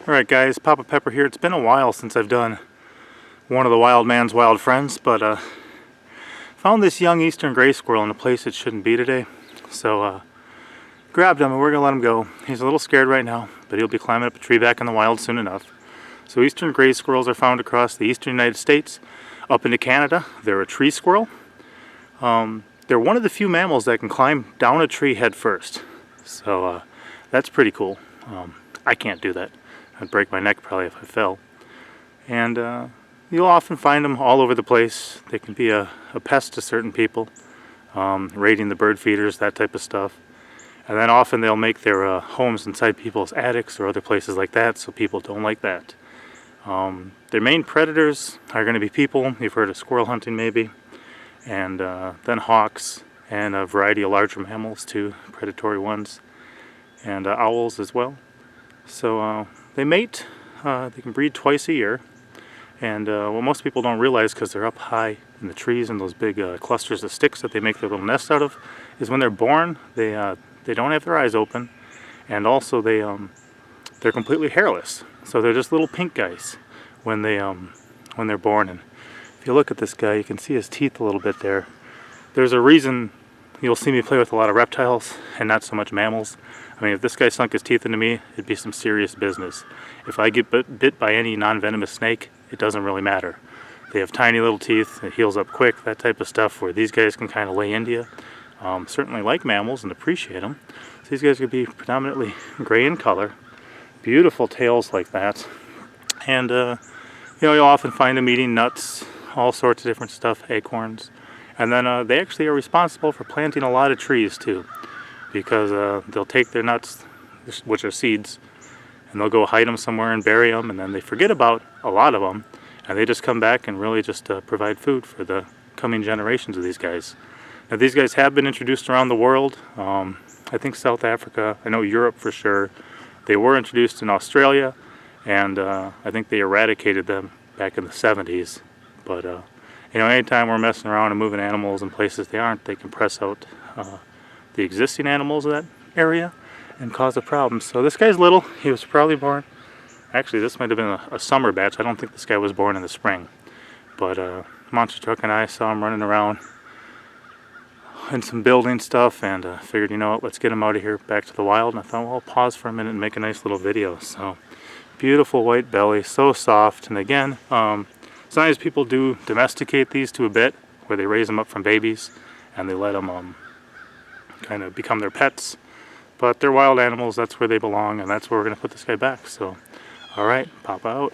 Alright guys, Papa Pepper here. It's been a while since I've done one of the wild man's wild friends, but found this young eastern gray squirrel in a place it shouldn't be today. So grabbed him and we're going to let him go. He's a little scared right now, but he'll be climbing up a tree back in the wild soon enough. So eastern gray squirrels are found across the eastern United States, up into Canada. They're a tree squirrel. They're one of the few mammals that can climb down a tree head first. So that's pretty cool. I can't do that. I'd break my neck probably if I fell. And you'll often find them all over the place. They can be a pest to certain people, raiding the bird feeders, that type of stuff. And then often they'll make their homes inside people's attics or other places like that, so people don't like that. Their main predators are going to be people. You've heard of squirrel hunting maybe. And then hawks and a variety of larger mammals too, predatory ones. And owls as well. So they mate, they can breed twice a year, and what most people don't realize, because they're up high in the trees and those big clusters of sticks that they make their little nests out of, is when they're born, they don't have their eyes open, and also they're completely hairless. So they're just little pink guys when they're born. And if you look at this guy, you can see his teeth a little bit there. There's a reason you'll see me play with a lot of reptiles and not so much mammals. I mean, if this guy sunk his teeth into me, it'd be some serious business. If I get bit by any non-venomous snake, it doesn't really matter. They have tiny little teeth, it heals up quick, that type of stuff, where these guys can kind of lay into you. Certainly like mammals and appreciate them. So these guys could be predominantly gray in color, beautiful tails like that. And you'll often find them eating nuts, all sorts of different stuff, acorns. And then they actually are responsible for planting a lot of trees too, because they'll take their nuts, which are seeds, and they'll go hide them somewhere and bury them, and then they forget about a lot of them, and they just come back and really just provide food for the coming generations of these guys. Now these guys have been introduced around the world. I think South Africa, I know Europe for sure. They were introduced in Australia, and I think they eradicated them back in the 70s. But anytime we're messing around and moving animals in places they aren't, they can press out the existing animals of that area and cause a problem. So this guy's little. He was probably born, actually this might have been a summer batch. I don't think this guy was born in the spring. But Monster Truck and I saw him running around in some building stuff, and figured, you know what, let's get him out of here back to the wild. And I thought, well, I'll pause for a minute and make a nice little video. So beautiful white belly, so soft. And again, sometimes people do domesticate these to a bit, where they raise them up from babies and they let them kind of become their pets. But they're wild animals, that's where they belong, and that's where we're going to put this guy back. So, alright, Papa out.